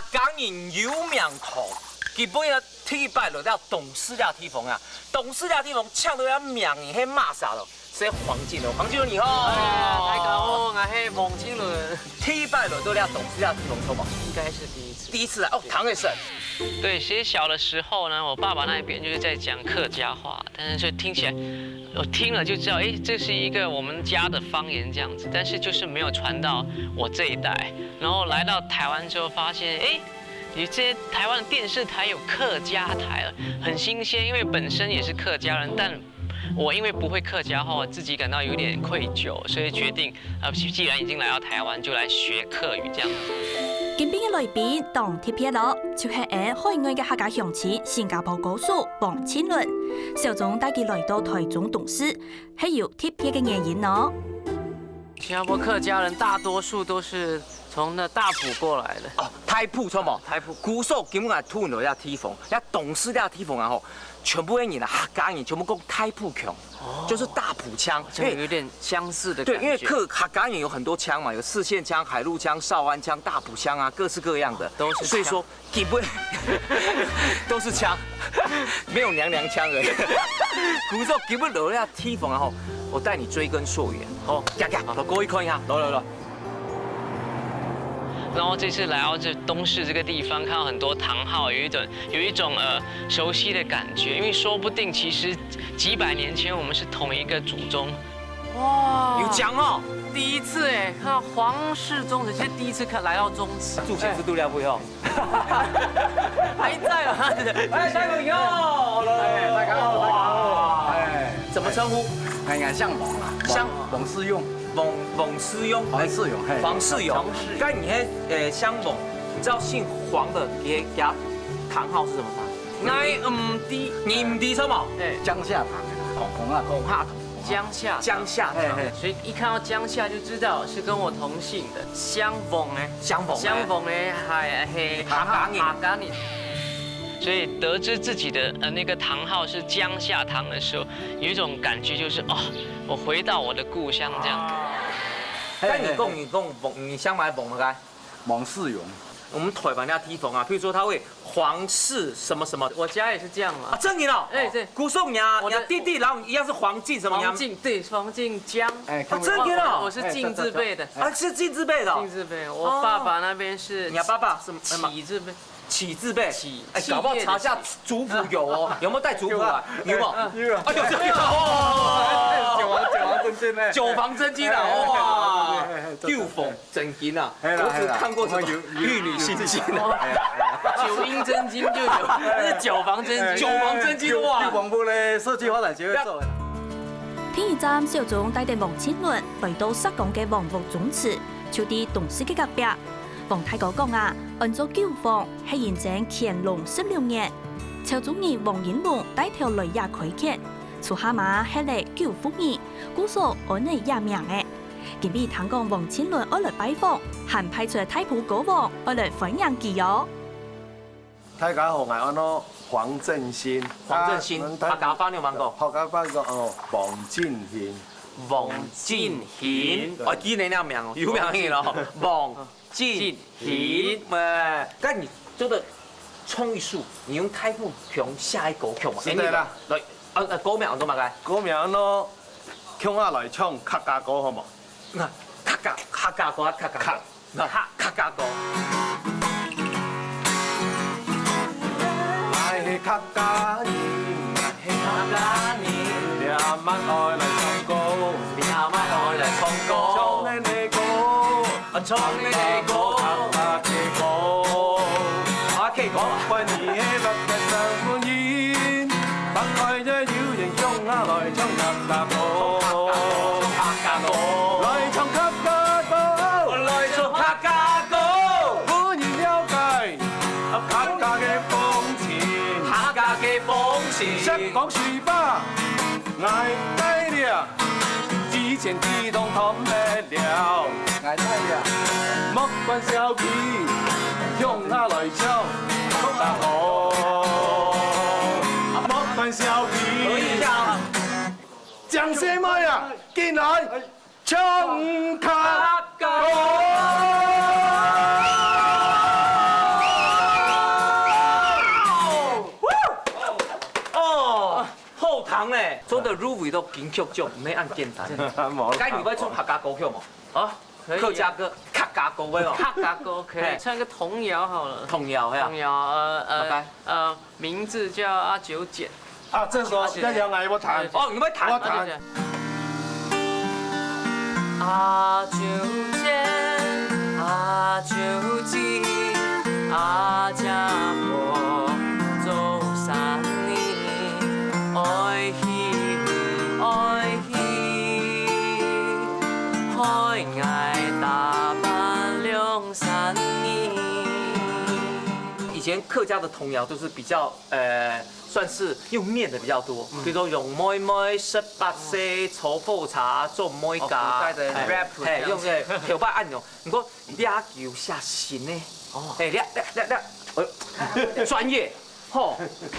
港人有名头，基本啊铁摆落了董事了铁缝啊，董事了铁缝抢到了名人迄骂啥咯？是黄金龙，黄金龙你好。大家好，我是王金伦。铁摆落到了董事了铁缝，错吗？应该是第一次。第一次来哦，唐也是。对，其实小的时候呢，我爸爸那边就是在讲客家话，但是就听起来，我听了就知道，哎，这是一个我们家的方言这样子，但是就是没有传到我这一代。然后来到台湾之后，发现，哎，你这些台湾的电视台有客家台了，很新鲜，因为本身也是客家人，但我因为不会客家话，我自己感到有点愧疚，所以决定，既然已经来到台湾，就来学客语这样子。今天的来宾当特别咯，就是海外的客家乡亲新加坡歌手王千伦。小钟带佢来到台中董事，係有特別嘅原因咯。新加坡客家人大多數都是從那大埔過來的。哦，台埔錯冇？台埔古時候基本上吐落了鐵縫，一董事了鐵縫然後，全部嘅人啊客家人全部講台埔腔，就是大埔腔，因為有點相似的感覺。對，因為客家人有很多腔嘛，有四線腔、海陸腔、韶安腔、大埔腔啊，各式各樣的，都是。所以說基本都是腔，沒有娘娘腔而已。古時候基本落了鐵縫然後，我帶你追根溯源。好，來過去看一下，來。然后这次来到这东市这个地方，看到很多堂号，有一种熟悉的感觉，因为说不定其实几百年前我们是同一个祖宗。哇，有讲哦，第一次哎，看到皇室宗祠，其实第一次来到宗祠。住前是度料不用，还在吗？哎，小朋友，大家好，哎，怎么称呼？哎，像王啊，像王世用。王世用，黄世勇，黄世勇。刚你迄相逢，你知道姓黄的给他堂号是什么吗？我唔知，你唔知什么？江夏堂，孔下堂，江夏堂，所以一看到江夏就知道是跟我同姓的。相逢诶，系客家人。所以得知自己的那个堂号是江夏堂的时候，有一种感觉就是哦，我回到我的故乡这样。但你乡买蹦了该？王世勇。我们台湾要提缝啊，譬如说他会皇室什么什么，我家也是这样嘛。啊，真的哦。哎，对。姑送你啊，你弟弟，然后一样是黄进什么？黄进，对，黄进江。哎，真的哦。我是进字辈的。啊，是进字辈的。进字辈，我爸爸那边是。你爸爸是启字辈。启字辈，哎，搞不好查下族谱有哦，有没有带族谱啊？有吗？有啊，有九房真金呢？九房真金啊，哇，六凤真金啊，我只看过什么玉女心经啊，九阴真经就有，这是九房真经，九房真经哇，地广部咧社区发展协会做的。第一站小钟帶住王千倫來到石港嘅王屋宗祠，就啲董事嘅隔壁。王太哥講啊，按照舊房係現正乾隆16年，朝中人王延龍帶條雷亞開闢，厝下嘛係嚟9福年，故所按嚟也名嘅。今日聽講王千倫愛來拜訪，還派出太仆國王愛來歡迎佢哦。大家好，我係黃振興。黃振興，客家話你有冇講？客家話講王建賢。王建賢，我記你那名哦，有名嘅咯，王。建賢，但你這個衝一數，你用太埔腔下一個腔嘛？是的啦。來，歌名做乜嘅？歌名咯，腔下來唱客家歌好冇？客家歌。係客家人，夜晚愛來唱歌，唱你歌。唱你的歌，客家歌，為你不嘅上歡宴，等愛這妖形中來唱客家歌，來唱客家歌，歡迎了解客家嘅風情，識講書吧，愛低啲，之前自動氹咩了。莫關小氣，用下來唱客家歌。莫關小氣，將什麼呀？進來唱客家歌。做的入围都金曲奖，唔免按简单。该你要唱客家歌曲吗？哦，可以。客家歌，客家歌会哦。客家歌可以唱一个童谣好了。童谣呀。童谣，名字叫阿九姐。啊，这首要让我要弹。哦，你要弹？我弹。阿九姐，阿九姐，阿家婆做三年，愛喜愛喜，海愛大半兩三年。以前客家的童谣都是比较算是用念的比较多，比如说用妹妹18歲炒富茶做妹家，古代的 rap 用嘅條把按用，唔過抓球下新呢，抓，專業。哦，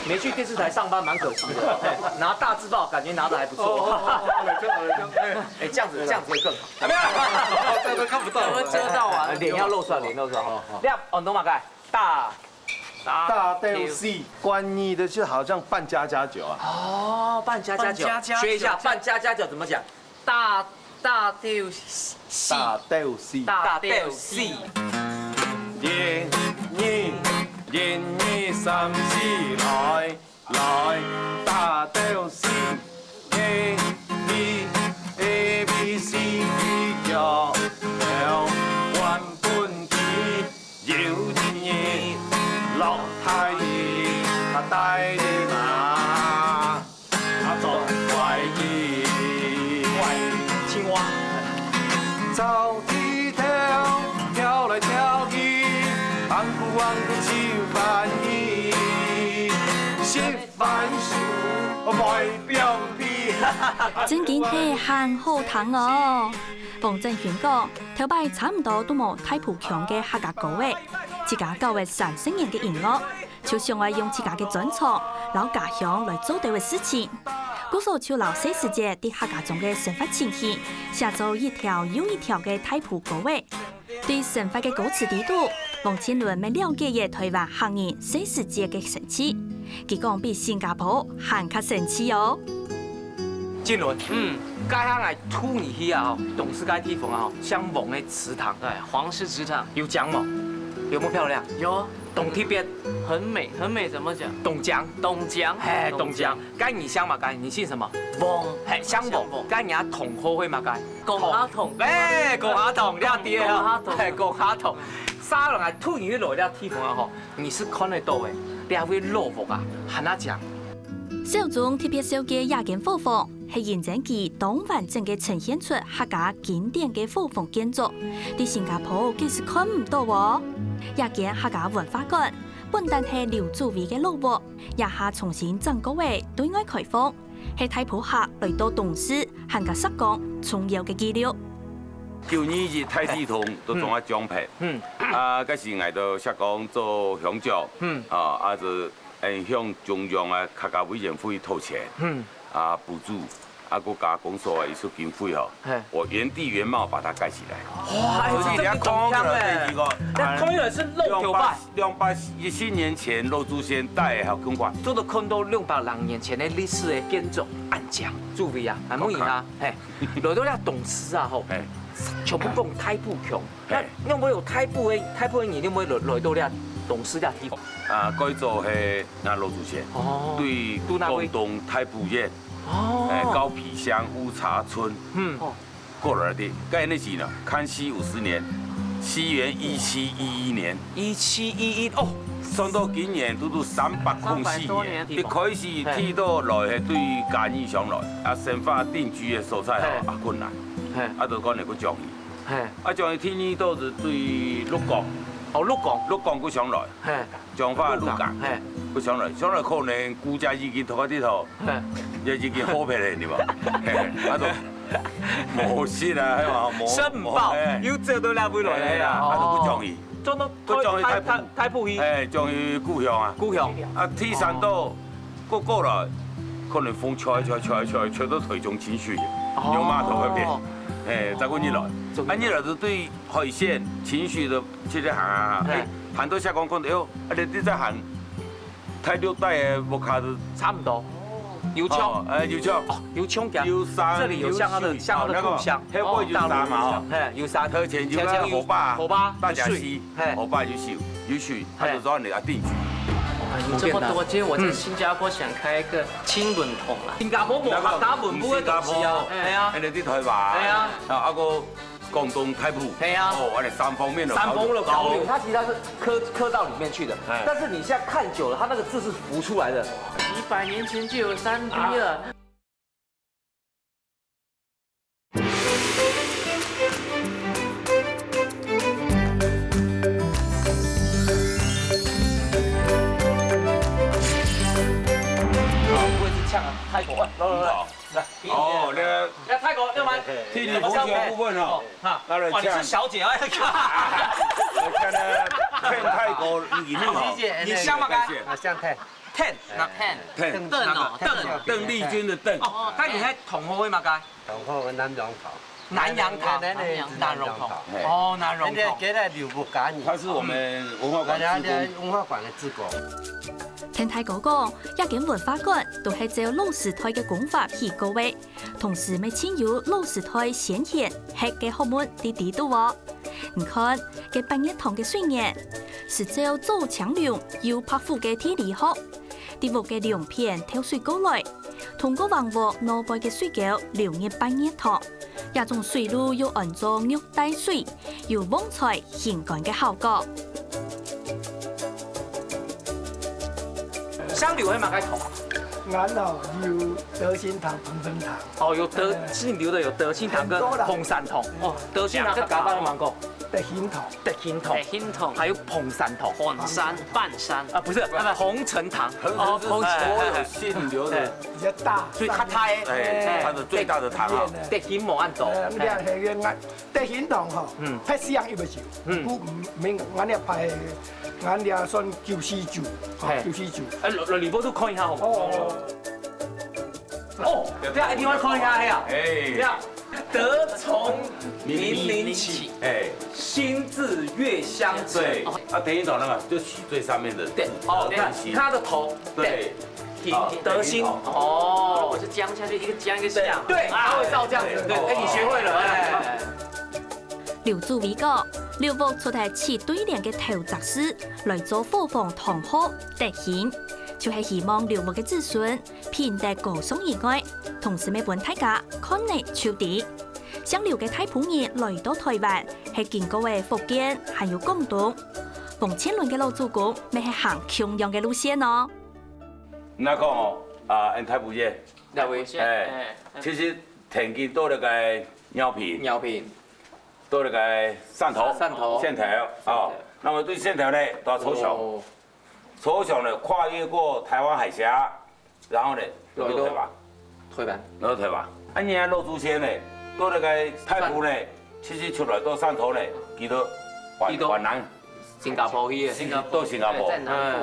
没去电视台上班蛮可惜的，拿大字报感觉拿的还不错。哎，这样子会更好。没有，这都看不到，我遮到啊，脸要露出来，脸露出来。你看，哦，懂吗？该大豆 C， 关于的就好像扮家家酒啊。哦，扮家家酒，学一下扮家家酒怎么讲？大豆 C， 大豆 C， 大豆 C。1、2、3、4來，大豆 C。A B C D 腳兩彎半旗，搖人熱落太熱，他帶你馬，他做怪異，青蛙。走一條，跳來跳去，昂古昂古千番意，食番薯賣表皮。真經係很好聽哦。王振軒講，頭擺差唔多都冇太普強嘅客家歌嘅，自家搞嘅3聲人嘅音樂，就想愛用自家嘅專長、老家鄉來做對嘅事情。故所就老細世界啲客家中嘅生活情形，寫做一條又一條嘅太普歌嘅。對生活嘅歌詞地圖，王千倫未了解嘅台灣客人細世界嘅神奇，佢講比新加坡還較神奇哦。建倫，該下來吐你去啊！董事該地方啊，相逢的祠堂，对，皇室祠堂有講冇？有冇漂亮？有，董貼邊，很美，很美，怎麼講？董江，董江，嘿，董江，該你鄉嘛？該你姓什麼？翁，嘿，相逢，該你阿同好會嘛？該公阿同，哎，公阿同，你阿爹啊，公阿同嘿，公阿同，沙人來吐你去落了地方啊！吼，你是看得到的，你還會落寞啊？喊他講。小眾特別小嘅夜間火房，係認真佢當完整嘅呈現出客家經典嘅火房建築，喺新加坡其實看唔到喎。夜間客家文化館本單係劉祖偉嘅老屋，也下重新整個為對外開放，係太普客來到董事客家實講重要嘅記錄。舊年是太子堂都總啊獎牌，嗰時捱到石港做鄉長，就向中央啊客家委員會討錢，補助，國家公所一些經費我原地原貌把它蓋起來。哇，所以你看到這個，那空的是漏條拜。217年前老祖先帶嘅公館，做到看到200年前的歷史的建築暗講，注意啊，還冇贏啊，嘿，來到了董事啊，吼，全部講太普強，那有冇有太普的你有冇來到了董事的地方？改造係那老祖先，對廣東太普縣，高皮鄉烏茶村，過來的，蓋那時呢，康熙50年，西元1711年，1711哦。上到今年都304年，一開始睇到來係對家人上來，生活定居的所在困難，就講嚟個將伊，將伊天呢都是對鹿港，鹿港佢上來，彰化鹿港，佢上來可能估價已經拖啲頭，也已經好平嚟對嘛，冇事啦，係嘛，冇，申報要做到兩杯來啊，佢將伊。佢將去太普去，將去故鄉啊！故鄉天山島過來，可能風吹到台中清水，有碼頭嗰邊，再過你來，你來就對海線清水的這啲行到下港講到，你啲在行太六帶嘅木卡都差唔多，油葱，油葱，油葱给它，油山，这里有像它的故乡，黑尾油山嘛，嘿，油山，和前就那火把，大家洗，嘿，火把就洗，有水，它就让你定居。这么多，其实我在新加坡想开一个轻轮桶啦。新加坡冇客家文化嘅東西啊，係啊，你哋啲台灣，係啊，啊個廣東太埔，係啊，哦，我哋三方面的高柳，它其實它是刻到裡面去的，但是你現在看久了，它那個字是浮出來的。幾百年前就有3D 了。泰國啊，來，哦，那泰國要買替你服務部分哦，哇，你是小姐啊，看呢，看泰國裡面好，你像嗎？我像泰，ten，鄧麗君的鄧，哦，咁你喺同學會嘛？㗎，同學南洋頭，南洋頭，南洋頭，哦，南洋頭，給他留不干你，它是我們文化館的職工。聽泰哥講，一間文化館都係照老時代嘅功法去搞嘅，同時咪簽有老時代先賢學嘅學問啲啲度喎。你看嘅半日堂嘅水岩，是照做強梁要拍副嘅天理學，啲木嘅梁片挑水過來，通過橫木挪背嘅水溝流入半日堂，一種水路要按照玉帶水，要旺財顯乾嘅效果。香柳係嘛該同？眼頭要德心堂、蓬生堂。哦，有德姓劉的有德心堂跟蓬山堂。哦，德心堂係假巴的芒果。德心堂。德心堂。德心堂。還有蓬山堂。環山、半山。啊，不是，紅塵堂。哦，所有姓劉的比較大。所以它它的最大的堂啊。德心冇按走。你係嘅眼德心堂嗬，拍西洋一不少，不唔明眼哋拍。眼哋算94組，94組。來連波都看一下好唔好？哦，對啊，一定要看一下係啊。對啊，德從明林起，心自月相隨。啊，德心堂那個就取最上面的。對，哦，你看它的頭，對，德心。哦，我是江下去一個江一個下。對，它會照這樣子。對，哎，你學會了，哎。劉祖偉講，劉木出題似對聯嘅頭雜詩來做火房堂號德獻，就係希望劉木嘅子孫品德高尚以外，同時咪本大家看嚟超啲。像劉嘅太普人來到台灣，係經過嘅福建，還有廣東。馮千倫嘅老祖公咪係行同樣嘅路線咯。那講哦，啊，太普嘢，其實田基到那個尿片。到那個汕頭，線條啊，那麼對線條呢，都要抽象呢，跨越過台灣海峽，然後呢，落台灣。啊，你看老祖先呢，到那個太埔呢，其實出來到汕頭呢，幾多越南、新加坡去，到新加坡，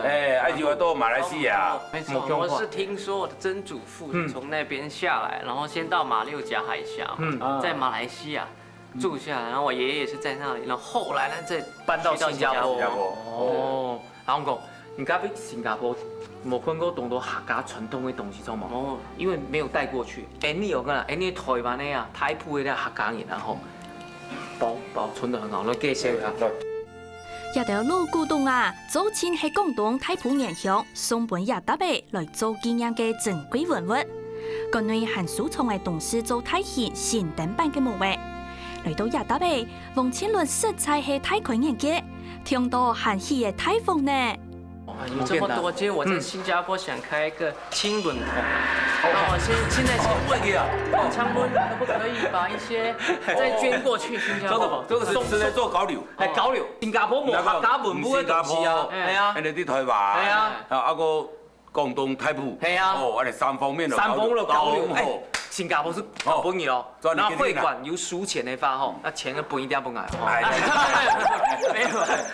哎，就話到馬來西亞。沒錯，我是聽說我的曾祖父是從那邊下來，然後先到馬六甲海峽，在馬來西亞。住下來，然後我爺爺也是在那裡，然後後來呢再搬到新加坡。哦，然後講，你家去新加坡冇看過咁多客家傳統嘅東西，做嘛？哦，因為沒有帶過去。你有個啦，你台灣的啊，太埔的客家人，然後保存得很好，你介紹下。一條老古董啊，早前係廣東太埔原鄉送本亞達貝來做紀念嘅珍貴文物，國內含收藏嘅董事做太顯現等版嘅模樣。來到亞達貝，馮千倫實在係太開眼界，聽到喊喜嘅太瘋呢。這麼多，其實我在新加坡想開一個輕輪桶，然後現在是長輪可不可以把一些再捐過去新加坡？這個是在做高粱，係高粱。新加坡冇客家文化嘅東西啊，係啊，你啲台灣，係啊，啊個廣東太埔，係啊，哦，我哋三方面高粱。新加坡是好本嘢咯，然後會館有輸錢的話吼，那錢個本一定要本來。沒有，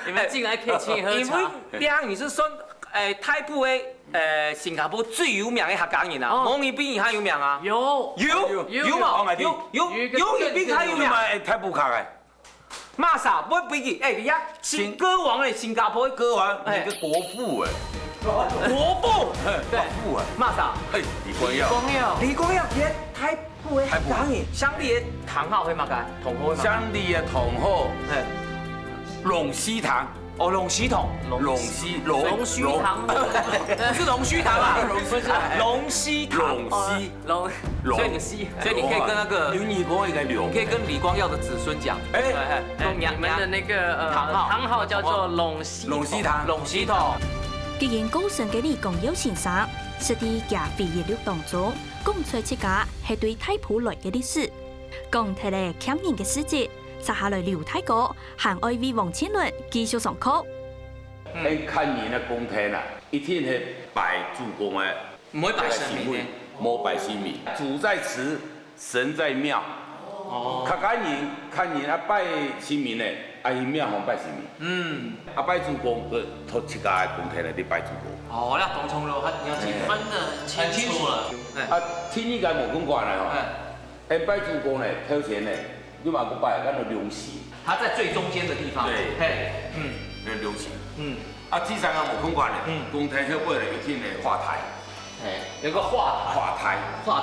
你們進來可以請你喝茶。因為邊你是算太埔的新加坡最有名的客家人啊，冇你比佢有名啊？有嘛？有你比佢有名。太埔客嘅。馬啥？不比佢？你呀，新歌王嘅新加坡歌王，你個國父誒。国父，对，不啊，嘛啥？哎，李光耀，李光耀伫台埔的台埔人诶，乡里的堂号会嘛个？同号嘛？乡里的同好，嘿，龙溪堂，哦，龙须堂，龙溪龙须堂，不是龙须堂啊，不是龙溪堂，龙溪，所以你可以跟那个，林义光应该龙你可，以跟李光耀的子孙讲，哎，你们的那个堂号叫做龙溪堂，龙溪堂。既然高盛嘅李光耀先生是伫假非一录当中讲出自家係對太埔來嘅歷史，講出嚟感人嘅事蹟，接下來劉太哥還愛為王千倫繼續上課。喺看人嘅公廳啊，一天係拜主公嘅，唔會拜神明嘅，冇拜神明，主在祠，神在廟。哦，看人啊拜神明咧，啊伊廟方拜神明。啊拜主公，托七家嘅公廳嚟啲拜主公。哦，那東涌路你要記得分得很清楚了。啊，天意界無咁慣啦吼，誒拜主公咧，頭前咧，你嘛個拜，咱就龍祠。它在最中間的地方。對，嘿，那龍祠。啊，這三個無咁慣咧，公廳後尾咧一天咧化台。有個化台，化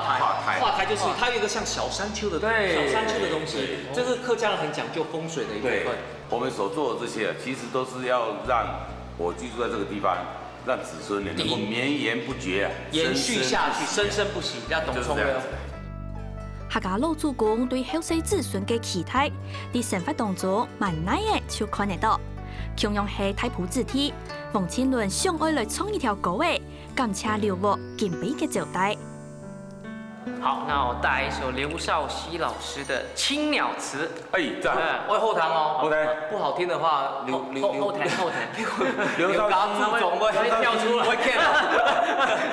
台就是它有一個像小山丘的東西，這是客家人很講究風水的一部分。我們所做的這些，其實都是要讓我居住在這個地方，讓子孫能夠綿延不絕啊，延續下去，生生不息，要懂聰明。客家老祖公對後世子孫嘅期待，喺生活當中慢慢嘅就看得到。同樣係太埔子弟，王千倫想愛來創一條歌嘅，感謝劉伯敬備嘅招待。好，那我帶一首劉少熙老師的《青鳥詞》。哎，這樣，我後堂哦，後台不好聽的話，後台，劉少熙總會跳出來，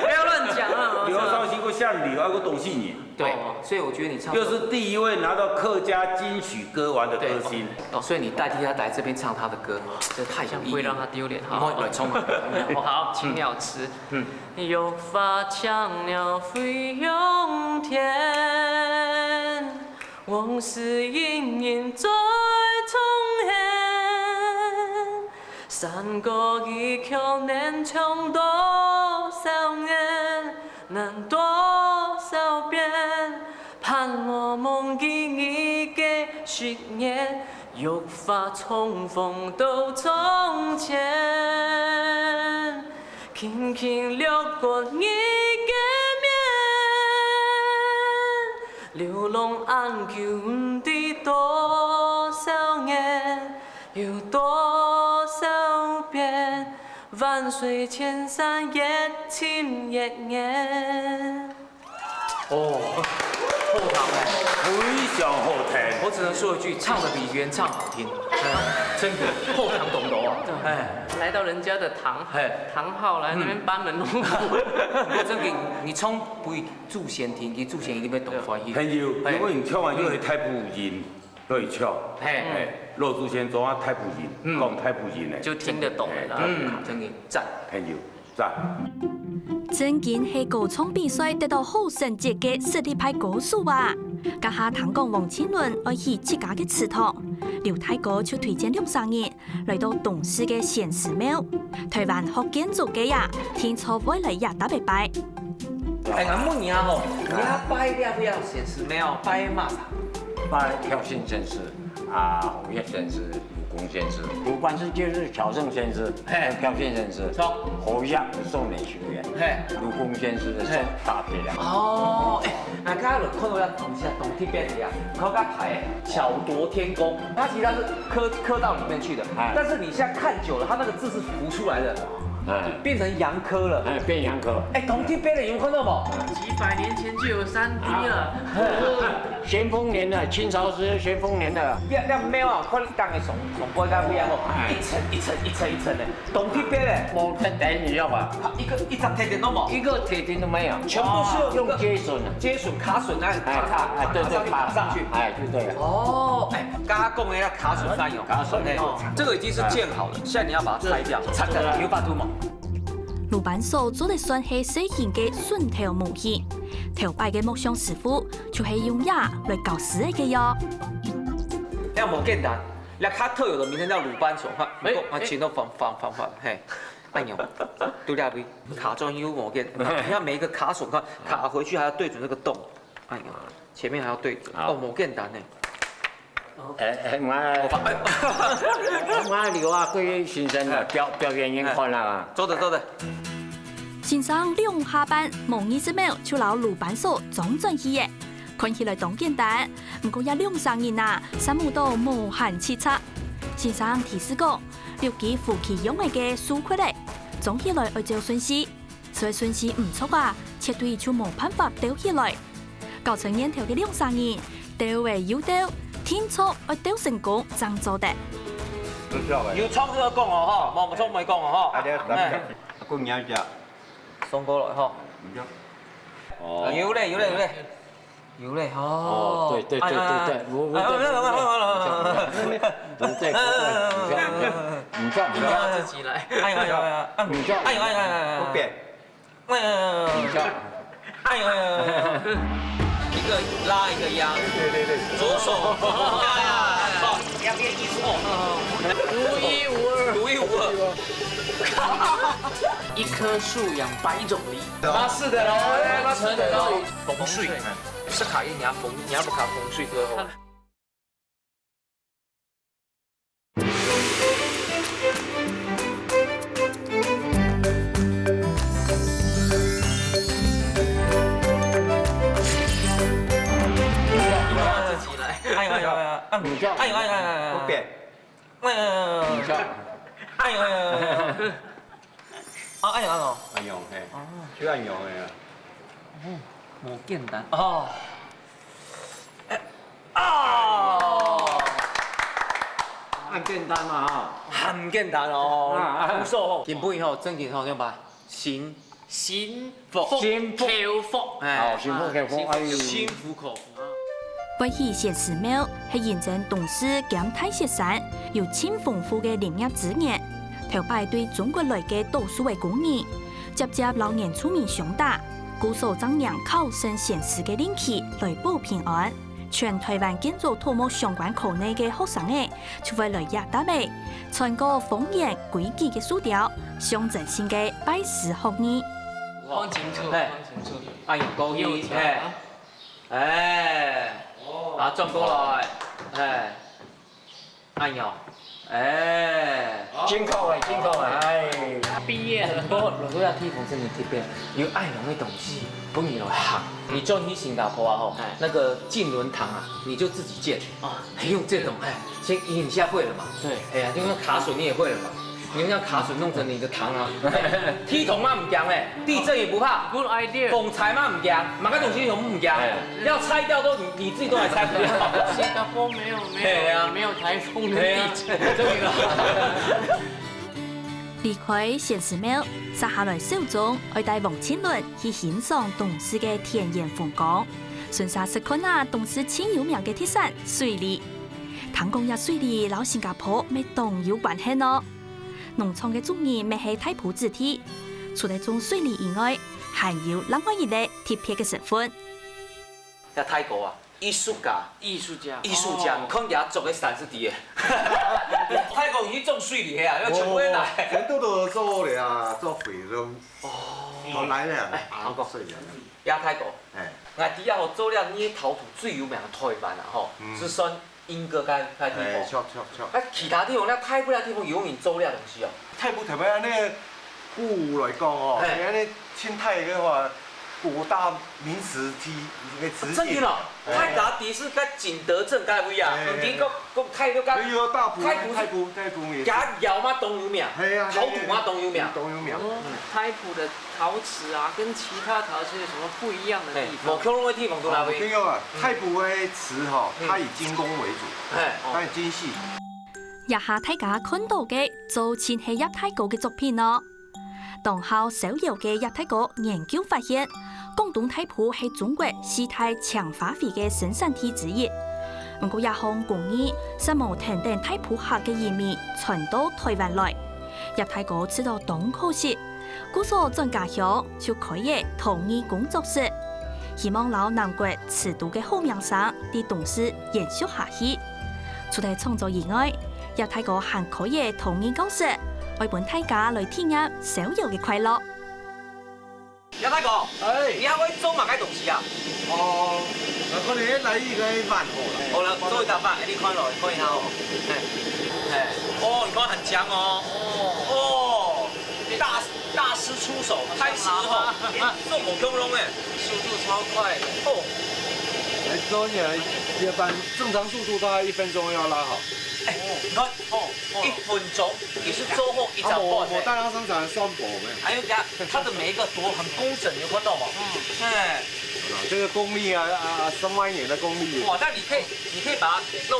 不要亂講啊！劉少熙會像你，還有董信宇。對，所以我覺得你唱，又是第一位拿到客家金曲歌王的歌星。哦，所以你代替他來這邊唱他的歌，這太有意義，不會讓他丟臉。好，來衝啊！好，青鳥詞。有發強鳥飛湧天，往事隱隱在重現。山歌一曲能唱多少年，能多少遍？盼我夢見你嘅雪年，玉髮重逢到從前，輕輕掠過你嘅面，流浪安久的多少年，有多少遍？萬水千山越情越濃。哦，後堂哎，非常好聽。我只能說一句，唱得比原唱好聽，真的後堂懂得啊！哎，來到人家的堂號來那邊班門弄斧。我真嘅，你衝不會祝賢聽，佢祝賢一定要懂翻譯。朋友，如果你唱完就係太埔人，都會唱。羅祖先做啊太埔人，講太埔人咧，就聽得懂了啦。真嘅讚，朋友讚。正經係歌唱比賽得到好成績嘅實力派歌手啊！家下聽講王千倫愛去自家嘅祠堂，劉太哥就推薦6生人來到東市嘅賢祠廟，台灣學建築嘅呀，天初會來也打拜拜。哎，我問你啊吼，你要拜了不要顯示沒有拜嘛啥？拜跳信先師啊，紅葉先師、魯公先師，魯班是就是喬聖先師，跳信先師，紅葉宋美學院，魯公先師宋大鐵梁。哦，哎，那剛剛有看到要東鐵邊的呀，靠個台巧奪天工，它其實是刻到裡面去的，但是你現在看久了，它那個字是浮出來的。變成陽科了，變陽科。哎，東鐵邊的有看到冇？幾百年前就有3D 了。咸豐年的，清朝時咸豐年的。你廟啊，看當個上背甲尾啊吼，一層一層的，東鐵邊的。冇鐵頂你要吧？一張鐵頂都冇，一個鐵頂都沒有，全部是用接榫啊，接榫卡榫那對，卡上去，哎，就對了。哦，哎，剛剛講的那卡榫翻有，卡榫哎，這個已經是建好了，現在你要把它拆掉，拆掉有把土冇。魯班所做的算係細型嘅榫頭模型，頭擺嘅木匠師傅就係用瓦來搞死嘅喲。那冇簡單，那它特有的名稱叫魯班所，我請到方法，嘿。按钮，丢掉位，卡中 U 模件，你看每一个卡榫，看卡回去还要对准这个洞，按钮，前面还要对准。哦，模件难呢。我留啊，对先生的表演演看啦。走的走的。先生利用下班忙20秒就攞鲁班手裝進去嘅，看起來當簡單，不過也2-3人啊，三無到無限切測。先生提示講，留記夫妻用嘅數塊嚟，裝起來要照順序，所以順序唔錯啊，絕對就冇辦法掉起來。搞成年頭嘅2-3人，掉為要掉，天錯要掉成功，真做得。要衝都要講哦，嗬，冇衝咪講哦，嗬。公羊隻，送過來嗬。哦，搖嘞搖嘞搖嘞，搖嘞哦。哦，對對對對對，我唔錯，你要自己來。哎呀哎呀，唔錯，哎呀哎呀，不變，哎呀，唔錯，哎呀，一個拉一個壓，對，左手，好，兩邊一錯，獨一無二。一棵樹養100種梨，那是的喽，那是的喽。風水，是考驗你要不考風水最後。自己來。哎呀哎呀，唔錯，哎呀哎呀，不變，哎呀，唔錯，哎呀哎呀，啊哎呀哦，按用嘿，就按用的呀。冇簡單哦，啊，按簡單嘛哈，很簡單哦，不錯，原本以後正經後點辦？心福，幸福口福，哦，幸福幸福，哎呦，心服口服。為起顯寺廟係現正董事兼太雪山，有千豐富嘅林業資源，頭擺對中國來嘅多數嘅工人，接接老年出名上大，鼓手張揚考升顯寺嘅靈氣來保平安。全台灣建築土木相關科內嘅學生誒，就會來亞達美，傳過方言規矩嘅書調，象徵性嘅拜師學藝。風景處，哎風景處，哎呀，高右一，腳哎啊，哎，啊，轉過來，哎，哎呀，哎，辛苦了，辛苦了，哎，畢業了。不過如果要地方真的特別，有愛用的東西，不你來學。你就去新加坡啊吼，那個進輪堂啊，你就自己建啊，用這種哎，先你現在會了嘛？對，哎呀，用那卡榫你也會了嘛？你用那卡榫弄成你的堂啊，梯筒嘛唔驚嘞，地震也不怕。 Good idea。風柴嘛唔驚，馬個東西都唔驚，要拆掉都你自己都還拆不掉。新加坡沒有颱風的地震。終於啦。離開顯寺廟，接下來小眾會帶王千倫去欣賞董事嘅田園風光，順勢試看下董事最有名嘅特產水梨。聽講呀水梨老新加坡咩當有關係咯？農場嘅主人咪係太埔子弟，除咗種水梨以外，還有另外一類特別嘅成分。喺泰國啊，藝術家，空也做嘅山是啲嘅。泰國去種水梨啊，要全部來。全都都做了，做肥肉。我來了，好個水了。亞泰國，哎，我底下做了捏陶土最有名嘅台灣啊，吼，是算英國嘅地哎，方。錯。啊，其他地方咧，泰國咧地方有人做了東西哦。泰國特別安尼古來講哦，嘿安尼清泰嘅話，國大名詞體嘅詞典。真嘅咯，泰家地是甲景德鎮介位啊，唔啲個泰都甲。佢有大埔，泰埔也。甲窯嘛東有名，係啊，陶土嘛東有名。都有名。泰埔的陶瓷啊，跟其他陶瓷有什麼不一樣的地方？冇可能嘅地方都哪位？這個泰埔嘅瓷哈，它以精工為主，它以精細。日下大家看到嘅就前係亞太國嘅作品咯。當後手搖嘅亞太國研究發現，廣東太埔係中國四大強化肥嘅生產地之一。不過，一項工藝實無停定太埔客嘅移民傳到台灣來，亞太國知道當可惜，故所專家鄉就開業陶藝工作室，希望老南國瓷都嘅好名聲啲董事延續下去。除咗創作以外，亞太國還開業陶藝教室，愛伴大家來體驗逍遙嘅快樂。姚大哥，你還會做乜嘅東西啊？哦，可能嚟依個飯盒啦。好了，做一道飯，你看落，看一下哦。哦，你看很強哦。哦，大師出手，開始吼，做冇恐龍哎，速度超快的。哦，來做起來，一般正常速度大概1分鐘要拉好。你看，1分鐘也是做後一張畫。我大量生產雙薄沒有。還有它的每一個朵很工整，有看到嗎？哎。這個功力啊，3萬年的功力。哇，那你可以把它弄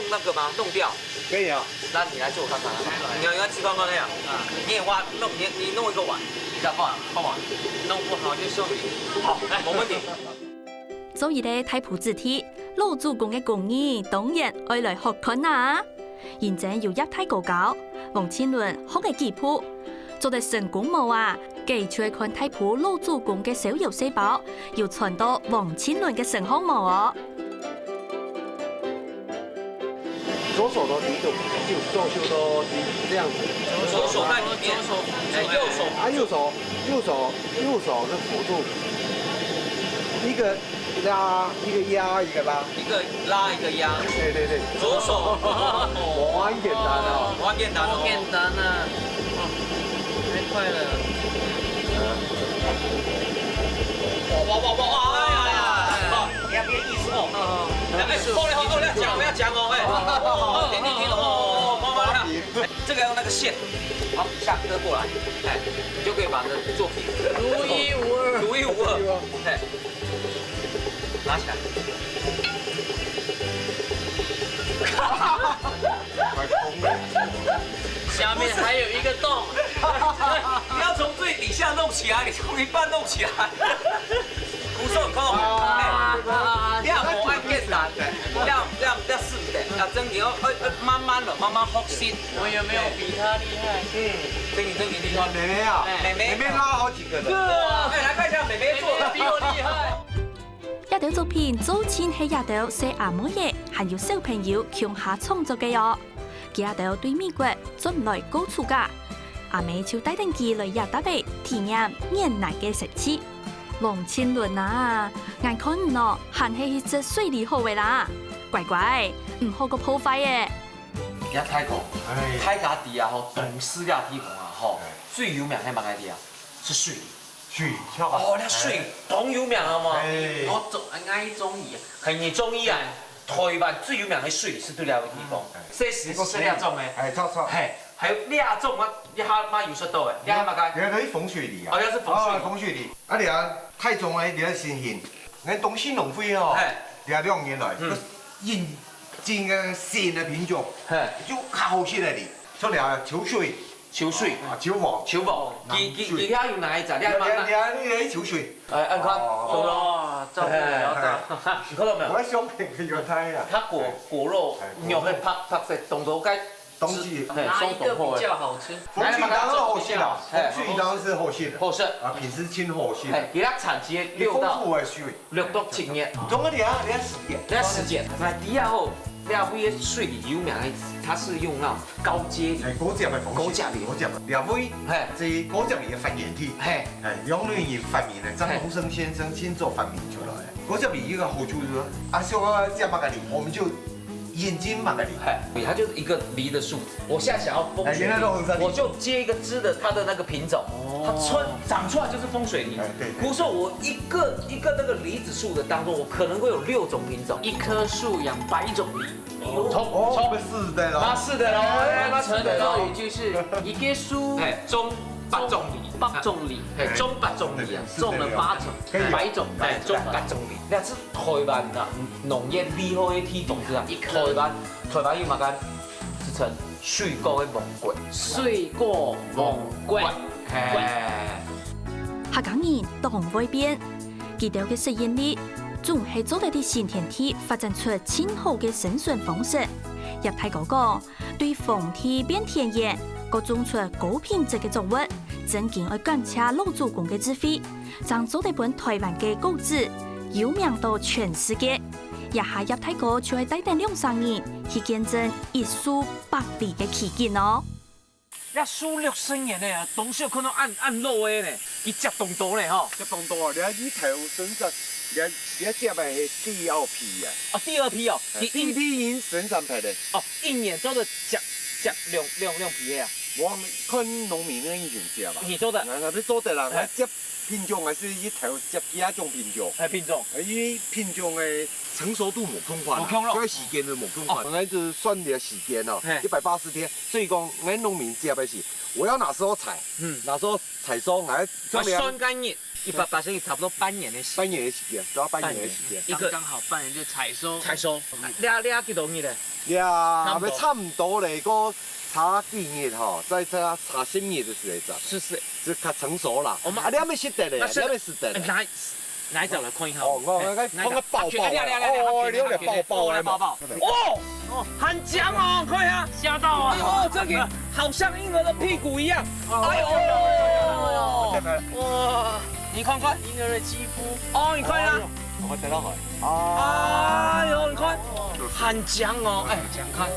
那個嗎？弄掉。可以啊。那你來做看看。你要吃看看那樣。你也挖你弄一個碗，比較放碗，弄不好就送你。好，冇問題。做一個太普子體，老祖公嘅工藝當然愛來學看啊！現正要一太高教，王千倫學嘅技譜，做得成功冇啊！記住看太普老祖公嘅逍遙細胞，要傳到王千倫嘅成功冇哦。左手的力度就左手的力這樣子。左手在裡面，右手啊，右手是輔助，一個拉，一個壓，一個拉，一個拉一個壓。對。左手。哇，很簡單啊！哇，簡單哦。簡單啊！太快了。哇！哎呀！兩邊藝術哦。好了，講，不要講哦，哎。點哦，慢慢來。這個要用那個線，好，下割過來，哎，你就可以把你的作品獨一無二，哎，拿起來。下面還有一個洞。你要從最底下弄起來，你從一半弄起來。鼓手看到嗎？你要冇按鍵單，要試的，要真嘅，要慢慢學先。我有沒有比他厲害？真嘅厲害。妹妹啊，妹妹拉好幾個人。來看一下妹妹做的比我厲害。一條作品做親係一條寫阿嬤嘢，還有小朋友強下創作嘅哦。佢一條對美國進來高處噶，阿妹就帶定佢來亞達貝體驗原來嘅食器。王千倫啊，眼看唔咯，還係一隻水利好嘅啦，乖乖，唔好個破壞嘅。而家泰國，泰家地啊，吼，董事了提供啊，吼，最有名係乜嘢地啊？是水利。水哦，那水當有名啊嘛。我愛中醫，係你中醫啊？台灣最有名嘅水利是對了嘅地方，這是兩種嘅。錯。係，還有兩種啊，一下媽有識到嘅，一下乜嘅？你係風水利啊？哦，一是風水利。啊，你啊，太重嘅，你啊新鮮，你東西農會哦，你啊2年來引進嘅新嘅品種，就好些嚟，出嚟啊秋水。秋水啊，秋黃，佢遐有哪一隻？你你秋水，按看，哇，照顧了解。你看到沒有？我相片嘅原態啊。它果肉肉係拍色，動作該東西。哪一個比較好吃？風水當然好些啦，風水當然是好些的。好色啊，品質真好些。係，佢產期豐富嘅水，6到7年。總個你要時間。那底下後，兩位水利有名嘅，它是用那種高階鋰。高級嘅風水。高級。兩位係這高級嘅發現體。係兩類人發明嘅，張東升先生親自發明出來嘅。高級鋰一個好處就是，啊，像我這瑪格里，我們就眼睛瑪格里。它就是一個梨的樹。我現在想要風水梨，我就接一個枝的它的那個品種，它長出來就是風水梨。比如說我一個那個梨子樹的當中，我可能會有6種品種，一棵樹養100種梨。是的咯。是的咯。成語就是一棵樹種8種梨，8種梨，種8種梨啊，種了8種，100種，種8種梨。那是台灣啊，農業厲害的地方是啊，台灣有乜嘢？是稱水果的王國。水果王國。客家人當會變，佢哋嘅實驗力總係做得啲先天體發展出千好嘅生存方式。入太嗰個對風體變天然，各種出高品質嘅作物，真經去感謝老祖公嘅智慧，將做得本台灣嘅果子有名到全世界。一下入太嗰就係帶定2-3年去見證1數8里嘅奇景咯。你数6000年呢，东西有可能按落的呢，伊接动多呢吼。这东多啊，你头生产，你接的是第二批啊。哦，第二批哦，第一批生产派的。哦，1年做的接两批的啊。我看农民的已经接吧。你做的？那你做的啦，我接品种还是一头接其他种品种。品种。伊品种的成熟度冇同款，所以时间就冇同款。我就算你的时间哦，180天。所以讲，我们农民接的是，我要哪时候采，哪时候采收，来算干日，180天差不多半年的时间。半年的时间，都要半年的时间。刚好半年就采收。俩几多日嘞？呀，要差唔多嘞，个差几日吼，再差10日的时间。是，就较成熟啦。你还没识得嘞，你还没识得嘞。来走来看一下。哦，我放个抱抱。哦，你来抱抱来嘛。哦，很强哦，看一下。吓到啊！哦，这个好像婴儿的屁股一样。哎呦！哇，你看看婴儿的肌肤。哦，你看呀。我得到海。哎呦，你看，很强哦，哎，看。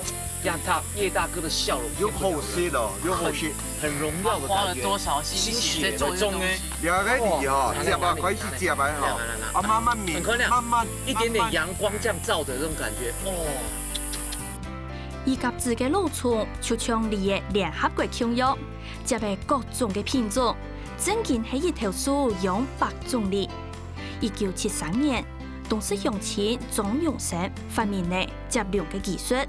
叶大哥的笑容，有好色的，有好色，很荣耀的感觉。花了多少心血在做这东西？两个你哈，接吧，开始接吧哈，啊慢慢抿，慢慢一点点阳光这样照的这种感觉，哦。伊甲自嘅路处就像你嘅联合国庆祝，接嘅各种嘅品种，正经係一條樹用8種哩。1973年，董事鄉親莊永生發明呢接量嘅技術。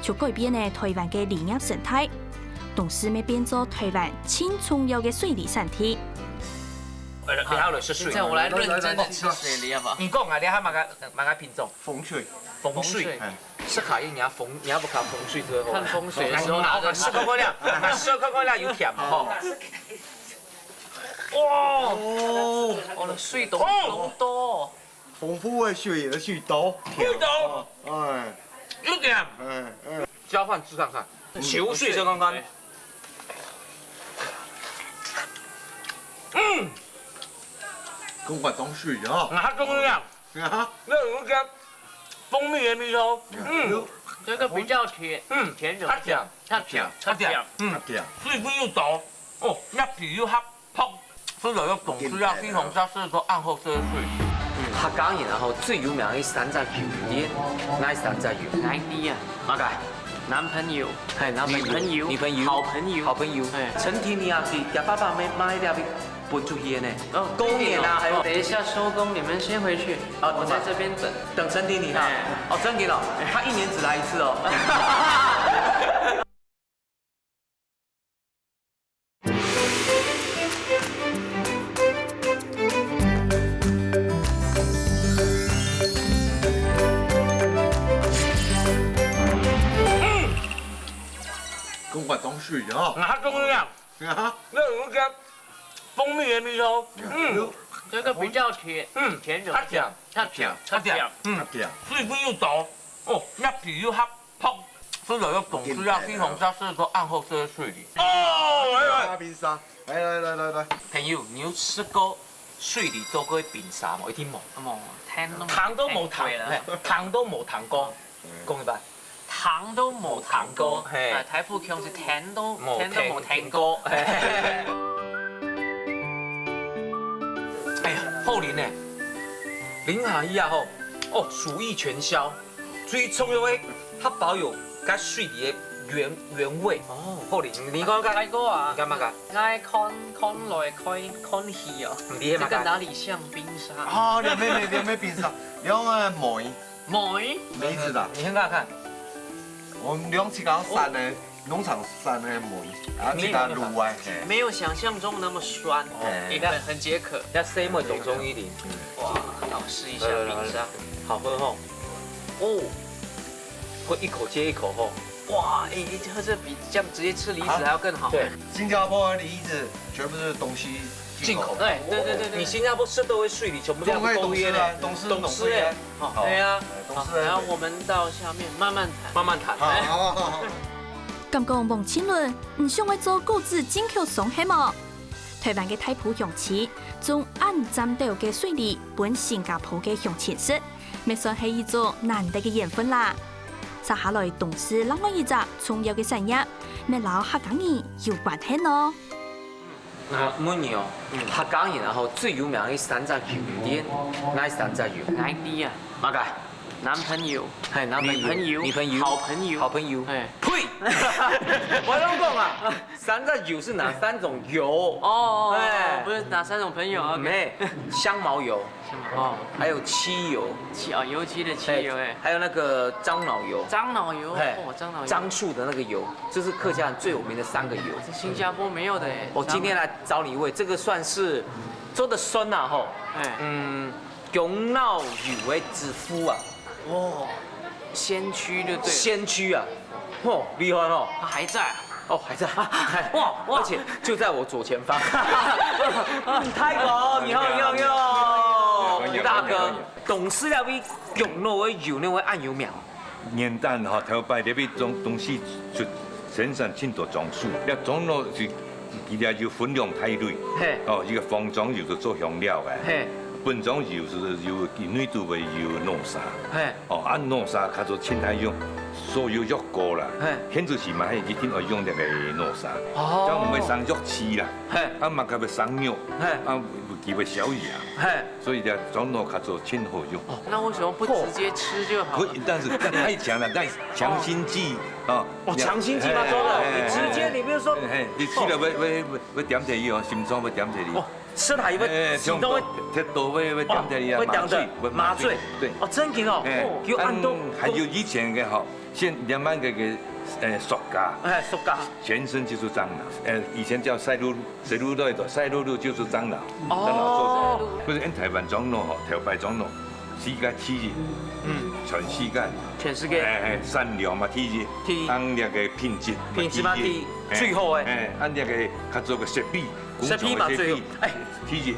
就改變呢台灣嘅林業生態，同時咪變做台灣輕重要嘅水利產體。现在我来认真的吃水梨好不好？你講啊，你還哪個品種？風水，風水，是考驗你要不考風水之後。看風水的時候拿着試看看啦，試看看啦，有甜吼。哇！我的水多多，豐富的水的水多，甜，哎。有点，交换吃看看，球水吃看看。跟我当水啊！哪种样？那有个蜂蜜的米头，这个比较甜，甜的，它甜，水分又多，哦，一皮又黑泡，所以要懂需要西红柿是个暗后色水。客家人然後最有名嘅山楂油，你嗌山楂油？哪里啊？乜解？男朋友，係男朋友，女朋友，好朋友，好朋友。成天你也是夾爸爸買啲搬出去嘅呢？哦，公年啊，還有。等一下收工，你們先回去，我在這邊等成天你哈。哦，成天哦，他1年只來1次哦。跟我当水啊！哪种样？那有个蜂蜜的米头，这个比较甜，甜的，它甜，水分又多，哦，一皮又黑泡，所以要懂需要西紅柿是個暗後色的水梨。哦，冰沙，來，朋友，你有吃過水梨做過冰沙冇？一定冇。冇，糖都冇糖，糖都冇糖過，講一半。糖都冇糖過，台富強是甜都冇甜過。哎呀，後年呢，林下伊啊吼，哦，廚藝全銷，最重要的，它保有甲水梨的原味。哦，後年你講個？大哥啊，你幹嘛㗎？愛看來看去哦，這個哪裡像冰沙？啊，你沒冰沙，你用梅子的。你先看看。我們用這個山的農場山的梅，啊，這個滷啊，沒有想象中那麼酸，很解渴。要塞麼懂中一點。哇，我試一下冰沙，好喝吼。哦，會一口接一口吼。哇，喝這比這樣直接吃梨子還要更好。對，新加坡的梨子全部是東西進口。對。你新加坡吃都會水梨，全部都係東西咧。東西咧。對啊。然後我們到下面慢慢談。好。咁講孟慶倫唔想去做果子進口商係麼？台灣嘅大埔鄉親將按站到嘅水梨搬新加坡嘅鄉親食，咪算係一種難得嘅緣分啦。接下來董事另外一隻重要嘅產業，咩老客家人有關係咯。問你哦，客家人然後最有名嘅三隻油店，哪三隻油？哪啲啊？乜解？男朋友、係男朋友、女朋友、好朋友、好朋友。哎，呸！我都講啊，三隻油是哪三種油？哦，哎不是哪三種朋友啊？沒，香茅油，哦，還有漆油，油漆的漆油，哎，還有那個樟腦油。樟腦油，哎哦，樟腦油，樟樹的那個油，這是客家人最有名的3個油。是新加坡沒有的哎。我今天來找你一位，這個算是做的孫啊吼，哎，樟腦油的之父啊，哦，先驅就對了，先驅啊，哦，厲害哦，他還在啊。哦還在，哇哇而且就在我左前方。太哥，你好，大哥，董事了位樟腦的油那位按油苗。元旦吼頭擺入去東西出生產很多種樹，咧樟腦是伊咧就分量太累，哦，一個方樟油是做香料嘅，本樟油是由內度嘅油弄沙，哦，按弄沙較做青苔用，所有肉過啦，現在是嘛係一定要用那個弄沙，咁唔會生肉刺啦，啊嘛佢會生肉，啊佢會小羊，所以咧樟腦較做清好用。那為什麼不直接吃就好了？可以，但是太強了，但強心劑啊！哦，強心劑嘛做的，你直接你比如說，你吃了要點滴伊哦，心臟要點滴伊。哦，吃它一會心臟會鐵道會點滴伊啊，會點的麻醉。對，哦，真嘅哦，叫按動。還有以前嘅吼，現慢慢嘅塑膠，塑膠，全身就是樟腦。以前叫賽璐璐就是樟腦，樟腦做的。不是，台灣樟腦吼，頭擺樟腦。世界第一，全世界，善良嘛第一，按那個品質嘛第一，最好誒，按那個較做個設備嘛最好，第一，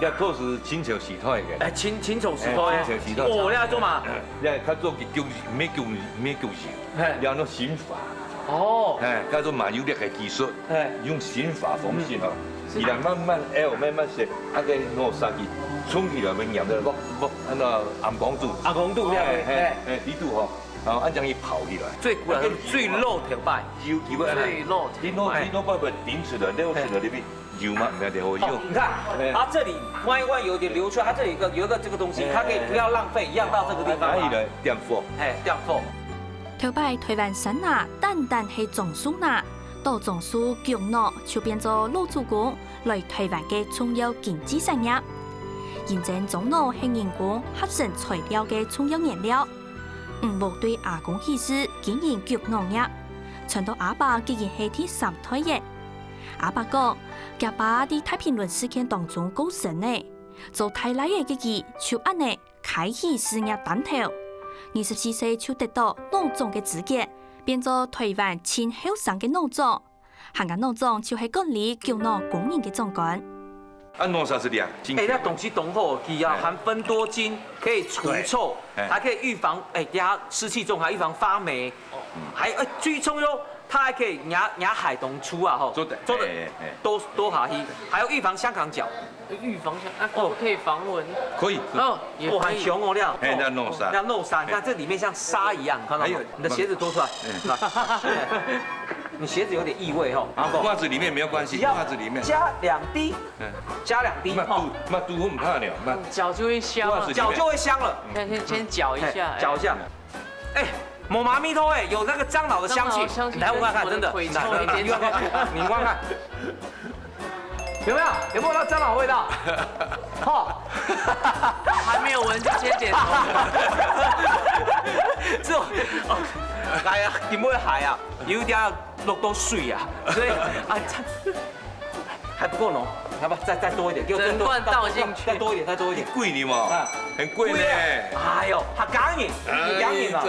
你都是親手洗脫嘅，親手洗脫嘅，哦，你做嘛？你較做叫咩叫油，你那洗法，哦，較做麻油粒嘅技術，用洗法方式吼，伊來慢慢洗，啊個攞沙去。沖起來咪釀到按照暗光度，呢度吼，然後按將伊泡起來。最古老最漏頭擺，最漏。你攞把它頂出來，撩出來裡面油嘛，那得好用。你看，它這裡彎一彎有點流出來，它這裡有一個這個東西，它可以不要浪費，一樣到這個地方。可以來點火，點火。頭擺台灣省啊，單係樟樹啊，到樟樹樟腦就變做老祖公來台灣嘅重要經濟產業。現前樟腦係人工合成材料嘅重要原料。母對阿公喜事經營樟腦業，傳到阿爸竟然係第3代嘅。阿爸講，家爸喺太平輪事件當中過身呢，做太奶嘅佢就按呢開始事業擔頭。24歲就得到腦總嘅資格，變做台灣前後生嘅腦總。行嘅腦總就係管理樟腦供應嘅總管。按弄啥是的啊？那東西懂後，佢啊含酚多精，可以除臭，還可以預防等下濕氣重，還預防發霉，還最重要，它還可以壓海東出啊吼，做的多下去，還有預防香港腳，預防可以防蚊，可以，我很熊哦，料，那弄啥？要弄沙，你看這裡面像沙一樣，看到嗎？你的鞋子脫出來，你鞋子有點異味吼，襪子裡面沒有關係，襪子裡面加2滴，加2滴，嘛都我唔怕了，腳就會香了，腳就會香了。先攪一下，攪一下。哎，抹麻咪頭哎，有那個樟腦的香氣，來聞看看，真的，你聞看，有沒有？有沒有那樟腦味道？哈，還沒有聞就先點頭。這種，係啊，點會係啊？有啲落到水啊，所以啊，還不夠濃，要不再多一點，給我整罐倒進去，再多一點，再多一點。貴你嘛？很貴呢。哎呦，客家人，客家人啊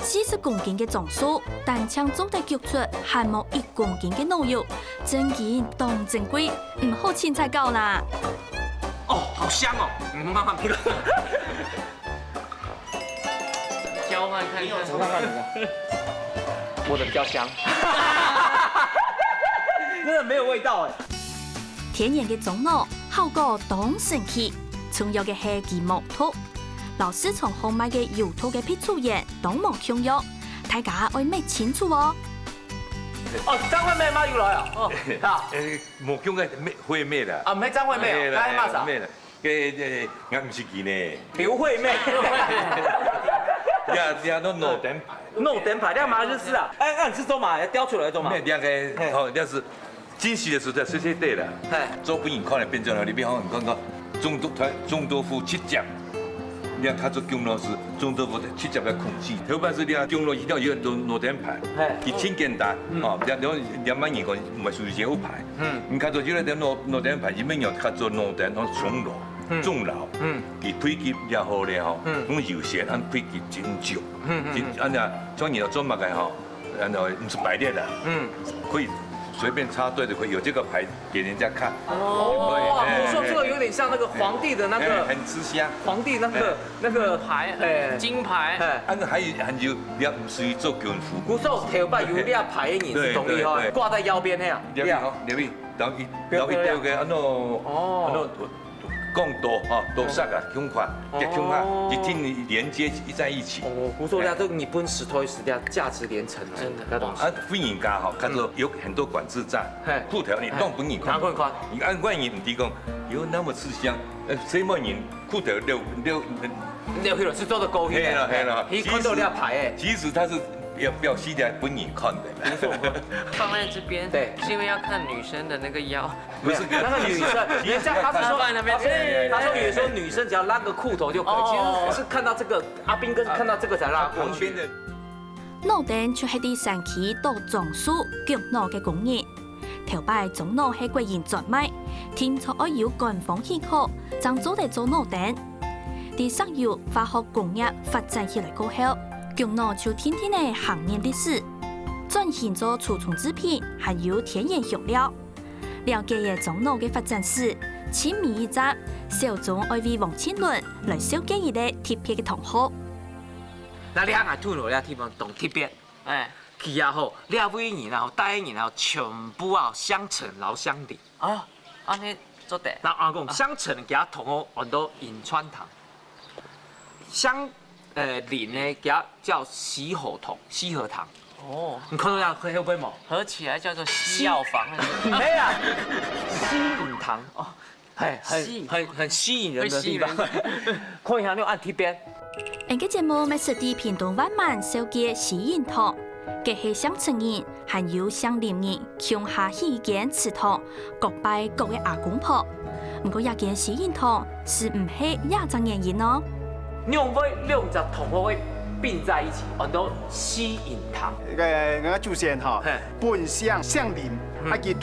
！40公斤嘅樟樹，單槍做得腳出，還冇1公斤嘅腦油，真件當真貴，唔好錢才夠啦。哦，好香哦！慢慢品。交換看看，我看看你的，我的比較香，真的沒有味道哎。天然嘅樟腦效果當神奇，重要嘅係其木頭，老师從後買嘅油土嘅批處員都冇強約，大家要問清楚哦。哦，張惠妹媽要來啊！哦，嚇，冇講嘅惠妹啦。啊，唔係張惠妹啊，係乜啥？咩啦？嘅我唔是佢呢。劉惠妹。呀，都诺灯牌。诺灯牌，你馬日式啊？哎，那你是做嘛？雕出來做嘛？咩兩個哦，要是真實的時候在細細地啦。做不然可能變咗啦，你比方講總督府7節。你看他做姜老師，總督府7節嘅空氣，頭擺是你姜老一定要有諾燈牌，佢挺簡單，哦，2萬元個唔係屬於小牌，你看做呢個諾燈牌，裡面有佢做諾燈同鐘樓。鐘樓，佢配給也好咧吼，咁有些按配給真少，按呀，當然做乜嘅吼，然後唔是白列的，可以隨便插隊就可以有這個牌給人家看。哦，我說這個有點像那個皇帝的那個，很吃香。皇帝那個牌，金牌，按個還有也唔屬於做軍服。古時候頭擺有啲牌嘅人是懂厲害，掛在腰邊那樣。留意，然後一條嘅按照更多哈，多色啊，胸款，胸款一定連接在一起。哦，古時候咧，都日本石頭石料價值連城，真的那東西。啊，婚宴家哈，看到有很多管制站，褲頭你弄本人看，你按萬人唔提供，有那麼吃香，什麼人褲頭溜去了是做的勾芡的，係啦，你看到了牌誒，其實它是要吸在本人看的。放在這邊，對，是因為要看女生的那個腰。不是那個女生，人家他是說放在那邊，他說有時候女生只要拉個褲頭就可以，其實是看到這個阿兵哥是看到這個才拉過去。諾燈就係啲神奇到裝飾腳諾嘅工藝，頭擺種諾係貴人專賣，天初要有官方許可，才做得做諾燈。啲石油化學工業發展起來過後，腳諾就天天嘅行業歷史，轉型做儲存製品，還有天然香料。了解嘅種諾嘅發展史，千米一集，小眾愛為王千倫來小建議嘅特別嘅同學。那你睇下吐落咧地方懂特別，佢啊吼，你啊每年啊帶人啊全部啊相乘然後相鄰。啊，安尼做得。那阿公相乘嘅佢同學很多銀川堂，相鄰呢佢叫西河堂。哦，你看到呀，會不會冇？合起來叫做西藥房。係啊，西引堂哦，係很吸引人的地方。看一下，你按貼邊。本個節目咪實地屏東萬萬小嘅西引堂，佢係相乘人，還有相鄰人，鄉下起間祠堂，各拜各嘅阿公婆。不過一間西引堂是唔係亞洲人員咯？兩隻同學並在一起，很多西引堂。我祖先哈，本鄉相鄰，還有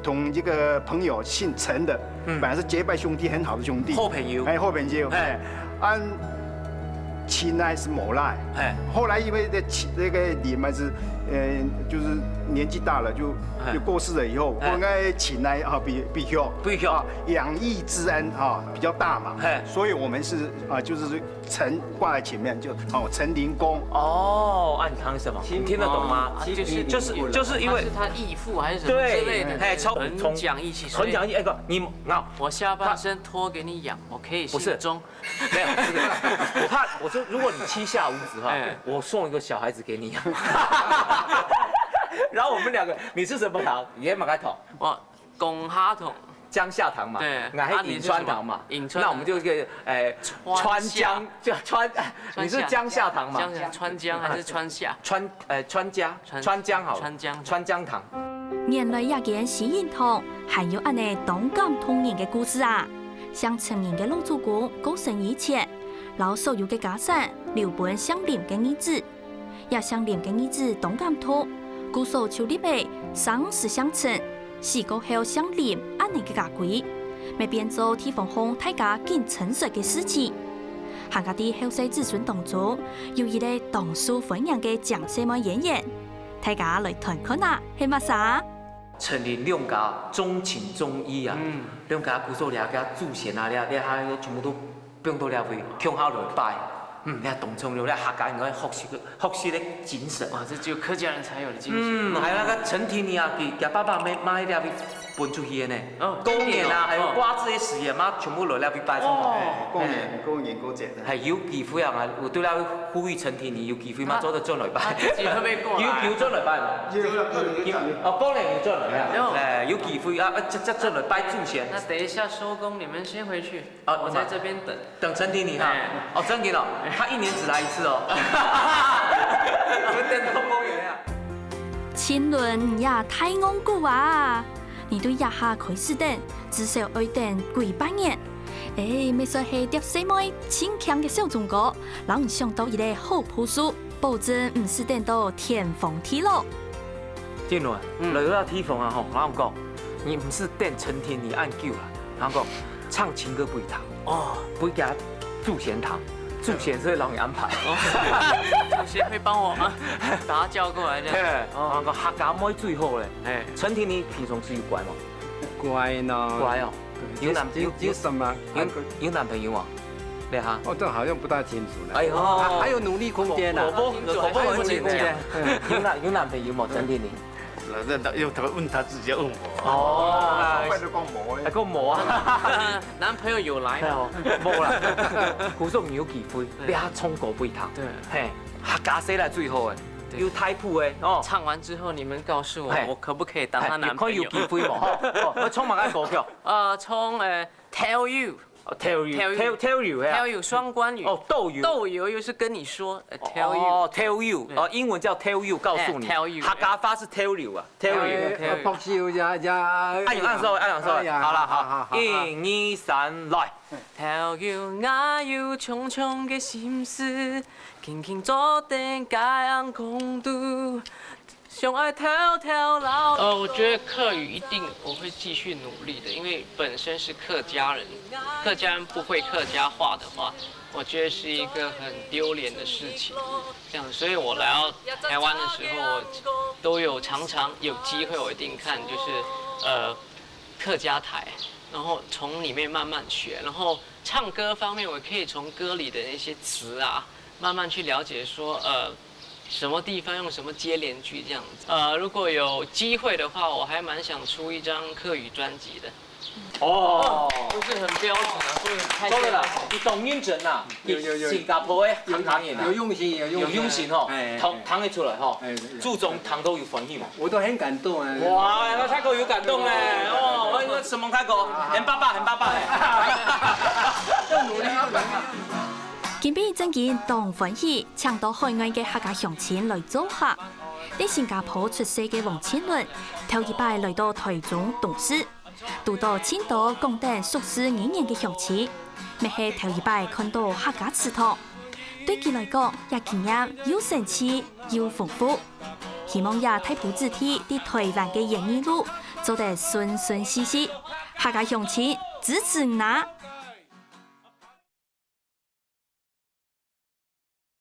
同一個朋友姓陳的，本來是結拜兄弟，很好的兄弟。好朋友。好朋友。按親呢是某賴。後來因為那個李嘛是，就是年紀大了就過世了以後，我應該親呢啊必須啊養育之恩啊比較大嘛，所以我們是啊就是陳掛在前面就陳靈公。哦，暗堂什麼？你聽得懂嗎？就是因為他義父還是什麼之類的，純講義氣。純講義氣，你我下半身托給你養，我可以姓鐘。沒有，我怕我說如果你膝下無子的話，我送一個小孩子給你養。然後我們兩個，你是什麼堂？你也馬開堂。我公哈堂，江夏堂嘛。對。我係銀川堂嘛。銀川。那我們就一個川江，就川。你是江夏堂嘛？川江還是川夏？川江好。川江堂。原來一間西引堂還有安尼動感童年嘅故事啊！向成年嘅老祖公過身以前，老所有嘅家產留本相鄰嘅兒子，也相鄰嘅兒子動感通。故所就立備生死相稱，死過後相鄰安尼嘅家規，咪變做地方上大家更成熟嘅事情。下家啲後世子孫當中，有一個當書分享嘅講什麼演員，大家來睇看啊，係乜啥？成鄰兩家忠情忠義啊，兩家故所倆家祖先啊，倆全部都不用到倆位，鄉下來拜，你看董冲流那客家人个学习的精神。哇，这只有客家人才有的精神。还有那个陈婷妮啊，给爸爸妈那边搬出去的呢。过年啊，还有瓜子的事业嘛，全部来那边摆出来。過年過節係有機會啊！我對啦呼籲陳天兒有機會嘛，早就將來擺。自己會不會過來？要將來擺嘛？過年要將來。有機會啊！將來擺祖先。那等一下收工，你們先回去，我在這邊等。等陳天兒哈。真嘅哦，他1年只來1次哦。我們等到公園啊。千輪也太戇古啊！你對一下開始等，至少要等幾百年。沒說係碟細妹輕強嘅小中國，讓人想到一個好樸素，保證唔是等到天荒地老。天倫，來到天鳳啊！吼，我講，你唔是等陳天兒按舊啦，我講唱情歌不一堂哦，不會給他祝賢堂。祝賢是讓你安排，祝賢會幫我把他叫過來的。我講客家妹最好咧，陳天兒平常是有乖嗎？乖呢。乖哦。有什麼？有男朋友嗎？你哈？哦，這好像不大清楚了。哎呦，還有努力空間呢。口播很緊張。有男朋友嗎？陳天兒？又他問他自己問我。哦，快都講冇嘅。係講冇啊？男朋友有來了。冇啦。古總有機會，你下衝過杯湯。對。嘿，客家寫嚟最好嘅。有太譜嘅哦。唱完之後，你們告訴我，我可不可以當他男朋友？可以有機會冇？我衝埋間歌曲。衝Tell You。Tell You 雙關語。哦，鬥油又是跟你說 Tell You。哦，Tell You，英文叫 Tell You，告訴你。Tell You。客家話是 Tell You 啊。Tell You。博笑呀。按兩首，好啦，好。1、2、3，來。Tell You， 我有重重嘅心事，輕輕做定解共度。相愛跳老。我覺得客語一定我會繼續努力的，因為本身是客家人，客家人不會客家話的話，我覺得是一個很丟臉的事情。這樣，所以我來到台灣的時候，我都常常有機會，我一定看就是客家台，然後從裡面慢慢學，然後唱歌方面，我可以從歌裡的那些詞啊，慢慢去了解說什麼地方用什麼接連句這樣子。如果有機會的話，我還蠻想出一張客語專輯的。哦，都是很標準啊，所以太對了。你懂認真啊？有新加坡的客家人啊，有用心哦，唱得出來哈。注重唱都有歡喜嘛。我都很感動啊。哇，那泰國有感動嘞！哦，那什麼泰國？很爸爸嘞。要努力。今比正件當歡喜，搶到海外嘅客家鄉親來做客。喺新加坡出世嘅王千倫，頭一擺來到台中董事，讀到青島廣東熟識語言嘅鄉親，咪係頭一擺看到客家祠堂。對佢來講，也經驗又神奇又豐富。希望也太普子弟喺台灣嘅演藝路做得順順利利，客家鄉親支持拿。